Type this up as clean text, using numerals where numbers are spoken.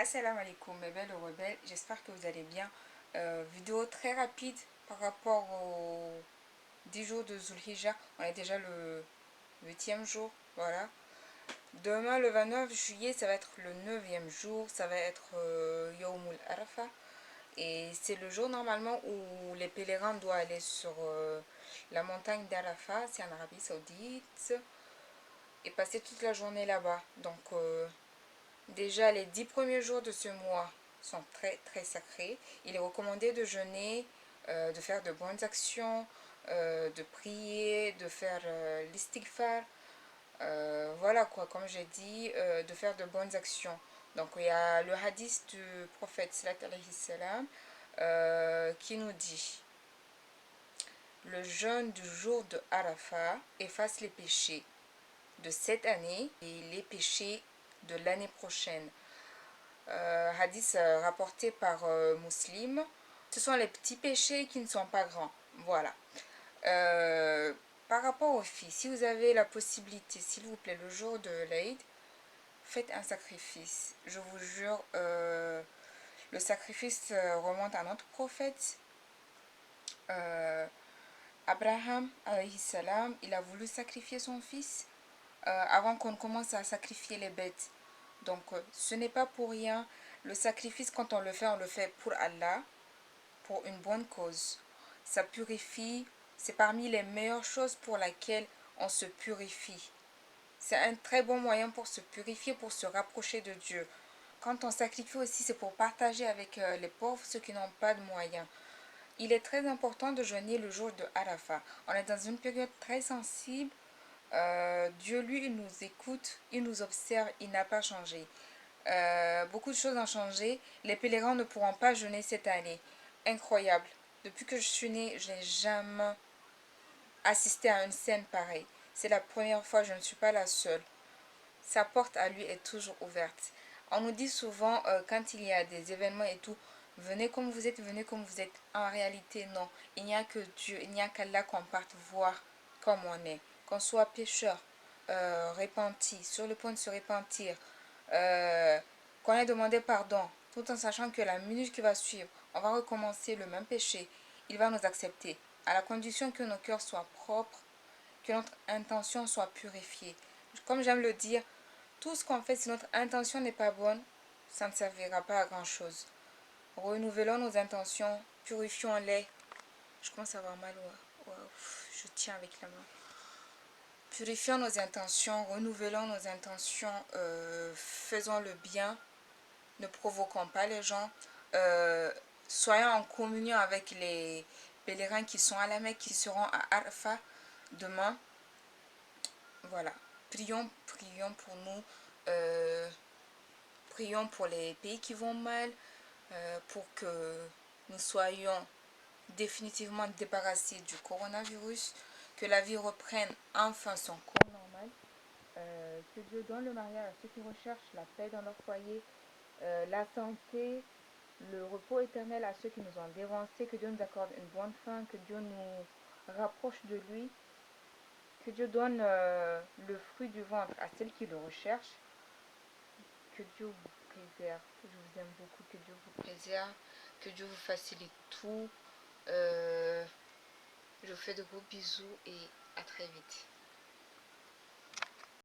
Assalamu alaikum mes belles rebelles, j'espère que vous allez bien. Vidéo très rapide par rapport aux 10 jours de Zulhijjah. On est déjà le 8e jour, voilà. Demain le 29 juillet, ça va être le 9e jour, ça va être Yawmul Arafah. Et c'est le jour normalement où les pèlerins doivent aller sur la montagne d'Arafat, c'est en Arabie Saoudite, et passer toute la journée là-bas. Donc déjà, les 10 premiers jours de ce mois sont très très sacrés. Il est recommandé de jeûner, de faire de bonnes actions, de prier, de faire l'istighfar. Voilà quoi, comme j'ai dit, de faire de bonnes actions. Donc il y a le hadith du prophète sallallahu alayhi wa sallam qui nous dit: le jeûne du jour de Arafat efface les péchés de cette année et les péchés de l'année prochaine. Hadith rapporté par Muslim. Ce sont les petits péchés qui ne sont pas grands. Voilà. Par rapport aux filles, si vous avez la possibilité, s'il vous plaît, le jour de l'Aïd, faites un sacrifice. Je vous jure, le sacrifice remonte à notre prophète. Abraham, alayhi salam, il a voulu sacrifier son fils avant qu'on commence à sacrifier les bêtes. Donc, ce n'est pas pour rien. Le sacrifice, quand on le fait pour Allah, pour une bonne cause. Ça purifie. C'est parmi les meilleures choses pour lesquelles on se purifie. C'est un très bon moyen pour se purifier, pour se rapprocher de Dieu. Quand on sacrifie aussi, c'est pour partager avec les pauvres, ceux qui n'ont pas de moyens. Il est très important de jeûner le jour de Arafat. On est dans une période très sensible. Dieu, lui, il nous écoute, il nous observe, il n'a pas changé. Beaucoup de choses ont changé. Les pèlerins ne pourront pas jeûner cette année. Incroyable. Depuis que je suis née, je n'ai jamais assisté à une scène pareille. C'est la première fois, je ne suis pas la seule. Sa porte à lui est toujours ouverte. On nous dit souvent, quand il y a des événements et tout, venez comme vous êtes, venez comme vous êtes. En réalité, non. Il n'y a que Dieu, il n'y a qu'Allah qu'on parte voir comme on est. Qu'on soit pécheur, repenti, sur le point de se repentir, qu'on ait demandé pardon, tout en sachant que la minute qui va suivre, on va recommencer le même péché, il va nous accepter, à la condition que nos cœurs soient propres, que notre intention soit purifiée. Comme j'aime le dire, tout ce qu'on fait, si notre intention n'est pas bonne, ça ne servira pas à grand chose. Renouvelons nos intentions, purifions-les. Je commence à avoir mal, je tiens avec la main. Purifions nos intentions, renouvelons nos intentions, faisons le bien, ne provoquons pas les gens, soyons en communion avec les pèlerins qui sont à la Mecque, qui seront à Arafat demain. Voilà, prions pour nous, prions pour les pays qui vont mal, pour que nous soyons définitivement débarrassés du coronavirus, que la vie reprenne enfin son cours normal, que Dieu donne le mariage à ceux qui recherchent la paix dans leur foyer, la santé, le repos éternel à ceux qui nous ont dévancés, que Dieu nous accorde une bonne fin, que Dieu nous rapproche de lui, que Dieu donne le fruit du ventre à celles qui le recherchent, que Dieu vous préserve, je vous aime beaucoup, que Dieu vous préserve, que Dieu vous facilite tout. Je vous fais de gros bisous et à très vite.